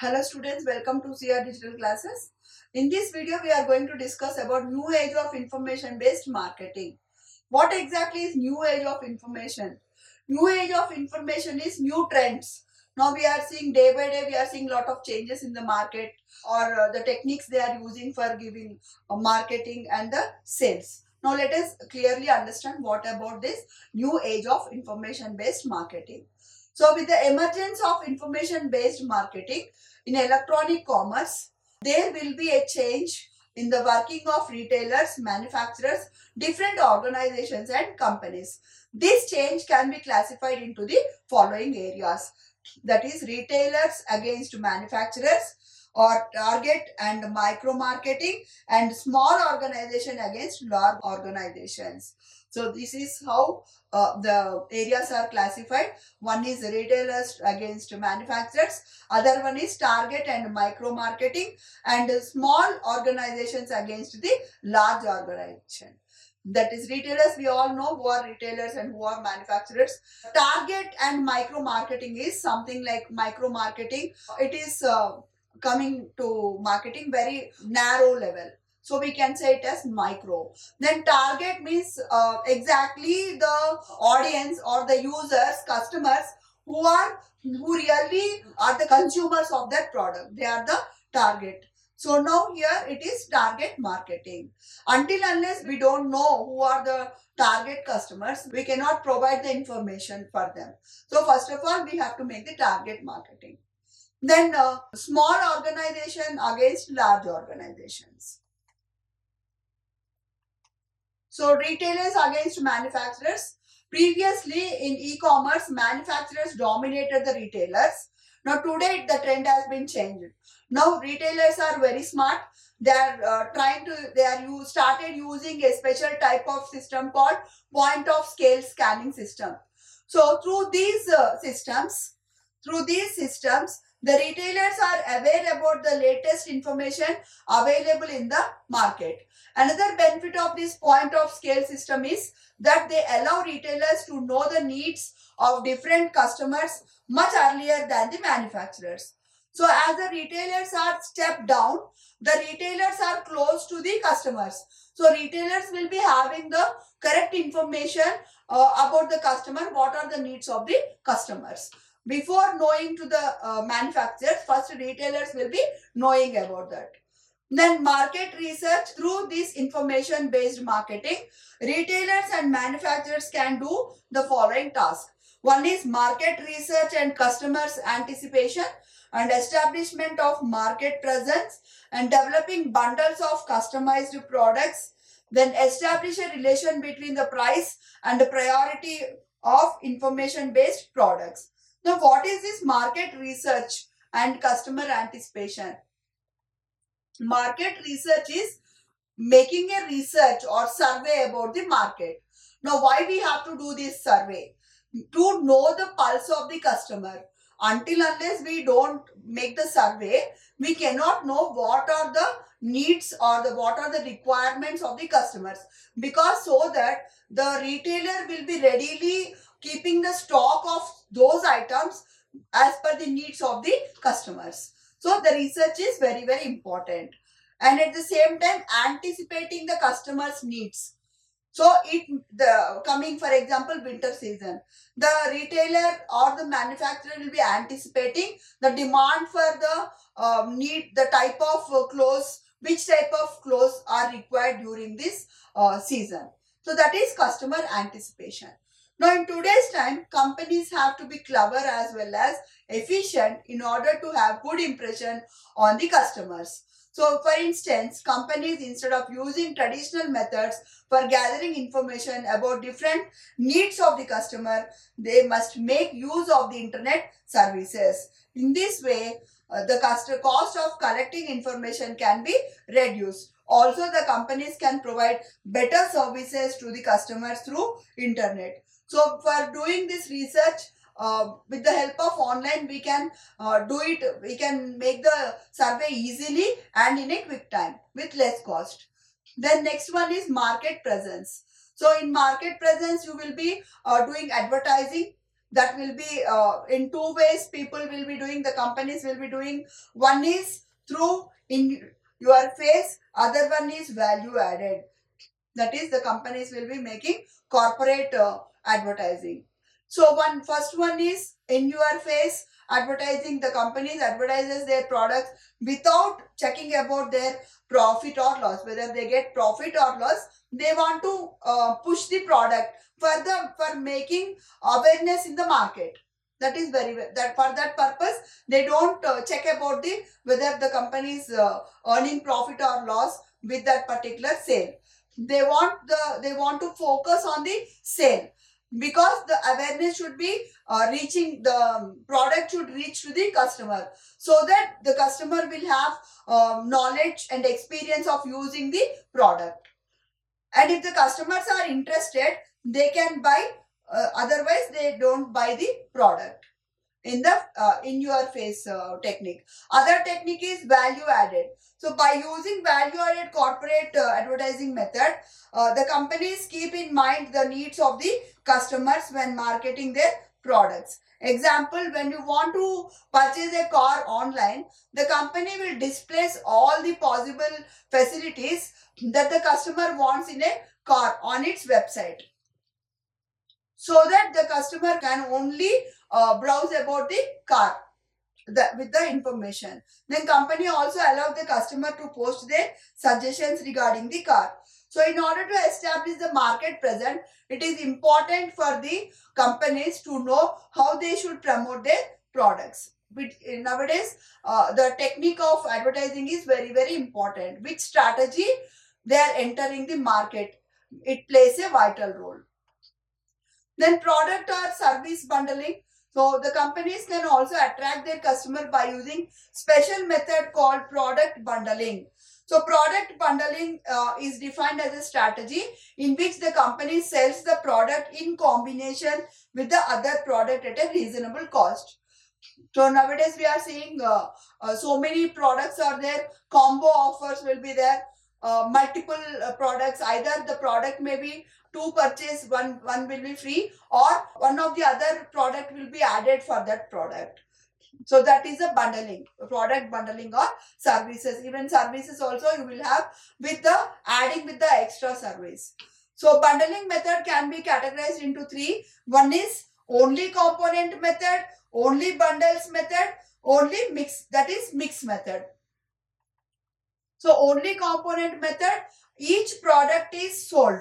Hello students, welcome to CR Digital Classes. In this video, we are going to discuss about new age of information based marketing. What exactly is new age of information? New age of information is new trends. Now we are seeing day by day, we are seeing lot of changes in the market or the techniques they are using for giving marketing and the sales. Now let us clearly understand what about this new age of information based marketing. So with the emergence of information based marketing, in electronic commerce, there will be a change in the working of retailers, manufacturers, different organizations and companies. This change can be classified into the following areas. That is retailers against manufacturers, or target and micro marketing, and small organization against large organizations. So this is how the areas are classified. One is retailers against manufacturers, other one is target and micro marketing, and small organizations against the large organization. That is retailers, we all know who are retailers and who are manufacturers. Target and micro marketing is something like micro marketing. It is coming to marketing very narrow level, so we can say it as micro. Then target means exactly the audience or the users, customers who really are the consumers of that product. They are the target. So now here it is target marketing. Until unless we don't know who are the target customers, we cannot provide the information for them. So first of all, we have to make the target marketing. Then small organization against large organizations. So retailers against manufacturers. Previously in e-commerce, manufacturers dominated the retailers. Now today the trend has been changed. Now retailers are very smart. They are started using a special type of system called point of scale scanning system. So through these systems, the retailers are aware about the latest information available in the market. Another benefit of this point of scale system is that they allow retailers to know the needs of different customers much earlier than the manufacturers. So as the retailers are stepped down, the retailers are close to the customers. So retailers will be having the correct information about the customer, what are the needs of the customers. Before knowing to the manufacturers, first retailers will be knowing about that. Then market research. Through this information based marketing, retailers and manufacturers can do the following tasks. One is market research and customers anticipation and establishment of market presence and developing bundles of customized products. Then establish a relation between the price and the priority of information based products. Now what is this market research and customer anticipation? Market research is making a research or survey about the market. Now why we have to do this survey? To know the pulse of the customer. Until unless we don't make the survey, we cannot know what are the needs or what are the requirements of the customers, because so that the retailer will be readily keeping the stock of those items as per the needs of the customers. So the research is very, very important. And at the same time, anticipating the customer's needs. So the coming, for example, winter season, the retailer or the manufacturer will be anticipating the demand for the need, the type of clothes, which type of clothes are required during this season. So that is customer anticipation. Now in today's time, companies have to be clever as well as efficient in order to have good impression on the customers. So for instance, companies, instead of using traditional methods for gathering information about different needs of the customer, they must make use of the internet services. In this way, the cost of collecting information can be reduced. Also, the companies can provide better services to the customers through internet. So for doing this research, with the help of online, we can we can make the survey easily and in a quick time with less cost. Then next one is market presence. So in market presence, you will be doing advertising. That will be in two ways people will be doing, the companies will be doing. One is through in your face, other one is value added. That is, the companies will be making corporate advertising. So first one is in your face advertising. The companies advertises their products without checking about their profit or loss, whether they get profit or loss. They want to push the product for making awareness in the market. That is that for that purpose they don't check about the whether the company is earning profit or loss with that particular sale. They want to focus on the sale, because the awareness should be reaching, the product should reach to the customer, so that the customer will have knowledge and experience of using the product. And if the customers are interested, they can buy, otherwise they don't buy the product. In your face technique. Other technique is value added. So by using value added corporate advertising method, the companies keep in mind the needs of the customers when marketing their products. Example, when you want to purchase a car online, the company will display all the possible facilities that the customer wants in a car on its website, so that the customer can only browse about the car with the information. Then company also allow the customer to post their suggestions regarding the car. So in order to establish the market presence, it is important for the companies to know how they should promote their products. But nowadays, the technique of advertising is very, very important. Which strategy they are entering the market, it plays a vital role. Then product or service bundling. So the companies can also attract their customer by using special method called product bundling. So product bundling is defined as a strategy in which the company sells the product in combination with the other product at a reasonable cost. So nowadays we are seeing so many products are there, combo offers will be there, multiple products, either the product may be two purchase, one will be free, or one of the other product will be added for that product. So that is a bundling, product bundling or services. Even services also you will have with the adding with the extra service. So bundling method can be categorized into three. One is only component method, only bundles method, only mix, that is mix method. So only component method, each product is sold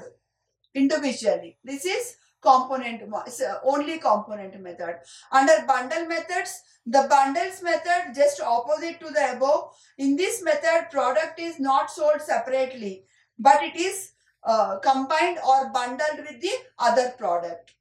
individually. This is only component method. Under bundle methods, the bundles method just opposite to the above. In this method, product is not sold separately, but it is combined or bundled with the other product.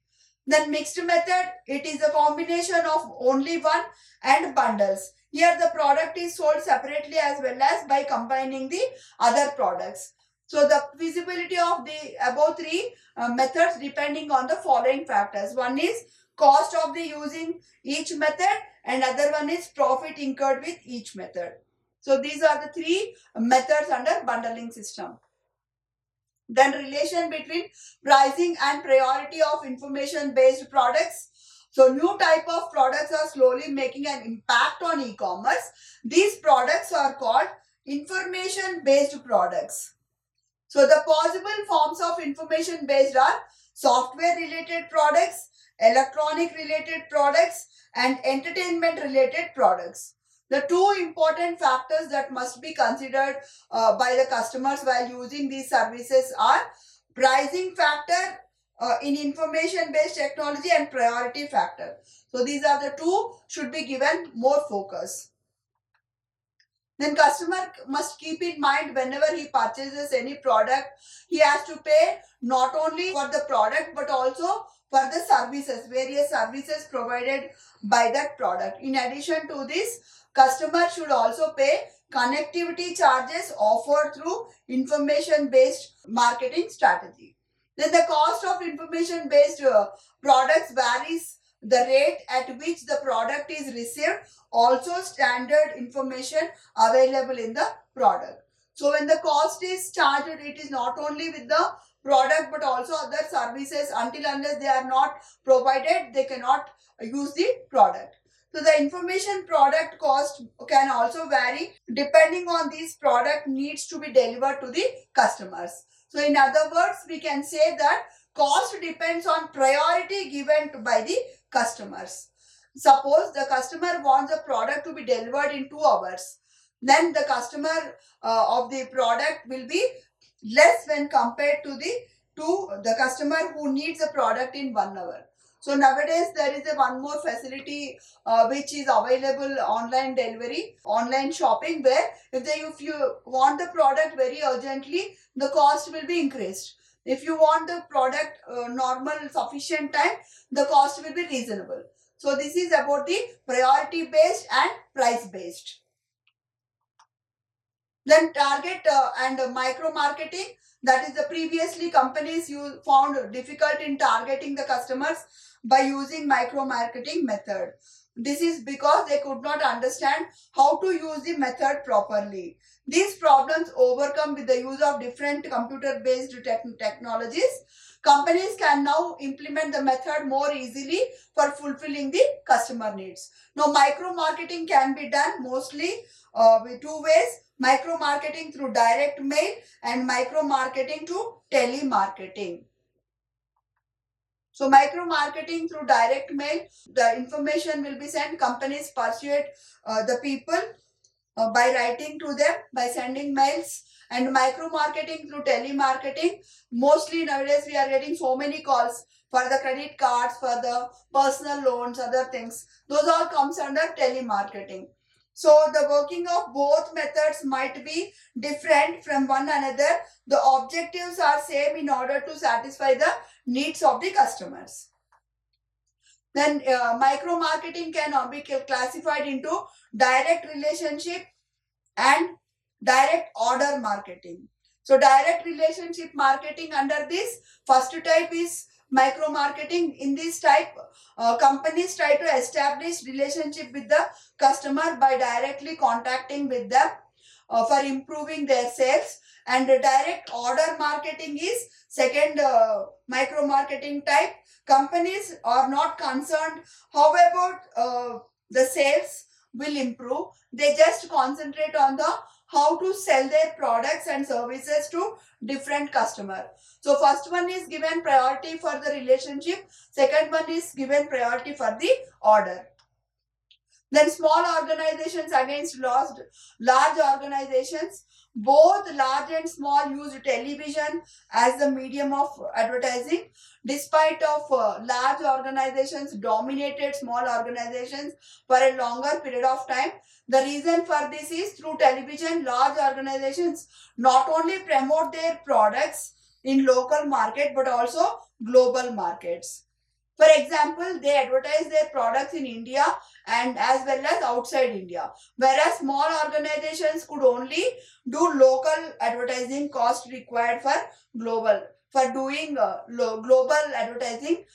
Then mixed method, it is a combination of only one and bundles. Here the product is sold separately as well as by combining the other products. So the feasibility of the above three methods depending on the following factors. One is cost of the using each method, and other one is profit incurred with each method. So these are the three methods under bundling system. Then relation between pricing and priority of information based products. So new type of products are slowly making an impact on e-commerce. These products are called information based products. So the possible forms of information based are software related products, electronic related products, and entertainment related products. The two important factors that must be considered by the customers while using these services are pricing factor in information based technology and priority factor. So these are the two should be given more focus. Then customer must keep in mind whenever he purchases any product, he has to pay not only for the product but also for the services, various services provided by that product. In addition to this, customer should also pay connectivity charges offered through information based marketing strategy. Then the cost of information based products varies the rate at which the product is received, also standard information available in the product. So when the cost is charged, it is not only with the product but also other services. Until unless they are not provided, they cannot use the product. So the information product cost can also vary depending on these product needs to be delivered to the customers. So in other words, we can say that cost depends on priority given by the customers. Suppose the customer wants the product to be delivered in 2 hours, then the customer of the product will be less when compared to the customer who needs a product in 1 hour. So nowadays there is a one more facility which is available, online delivery, online shopping, where if you want the product very urgently, the cost will be increased. If you want the product normal sufficient time, the cost will be reasonable. So this is about the priority based and price based. Then target and micro marketing, that is the previously companies you found difficult in targeting the customers by using micro marketing method. This is because they could not understand how to use the method properly. These problems overcome with the use of different computer based technologies. Companies can now implement the method more easily for fulfilling the customer needs. Now micro marketing can be done mostly with two ways: micro marketing through direct mail and micro marketing to telemarketing. So micro marketing through direct mail, the information will be sent. Companies persuade the people by writing to them, by sending mails. And micro marketing through telemarketing, mostly nowadays we are getting so many calls for the credit cards, for the personal loans, other things. Those all comes under telemarketing. So the working of both methods might be different from one another. The objectives are same in order to satisfy the needs of the customers. Then micro marketing can be classified into direct relationship and direct order marketing. So direct relationship marketing, under this first type is micro marketing. In this type, companies try to establish relationship with the customer by directly contacting with them for improving their sales. And direct order marketing is second micro marketing type. Companies are not concerned how about the sales will improve. They just concentrate on the how to sell their products and services to different customer. So first one is given priority for the relationship, second one is given priority for the order. Then small organizations against large organizations. Both large and small use television as the medium of advertising. Despite of large organizations dominated small organizations for a longer period of time. The reason for this is through television, large organizations not only promote their products in local market but also global markets. For example, they advertise their products in India and as well as outside India. Whereas small organizations could only do local advertising, cost required for global, for doing global advertising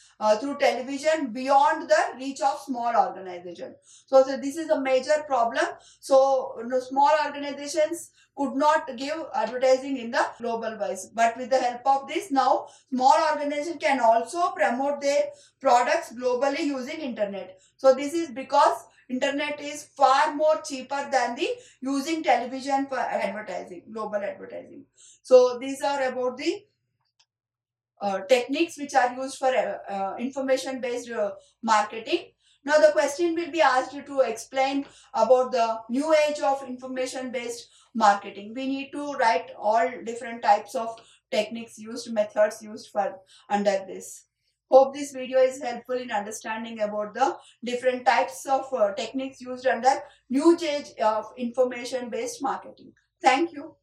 through television beyond the reach of small organization. So this is a major problem. So small organizations could not give advertising in the global wise. But with the help of this, now small organization can also promote their products globally using internet. So this is because internet is far more cheaper than the using television for advertising, global advertising. So these are about the techniques which are used for information based marketing. Now the question will be asked to explain about the new age of information based marketing. We need to write all different types of techniques used, methods used for under this. Hope this video is helpful in understanding about the different types of techniques used under new age of information based marketing. Thank you.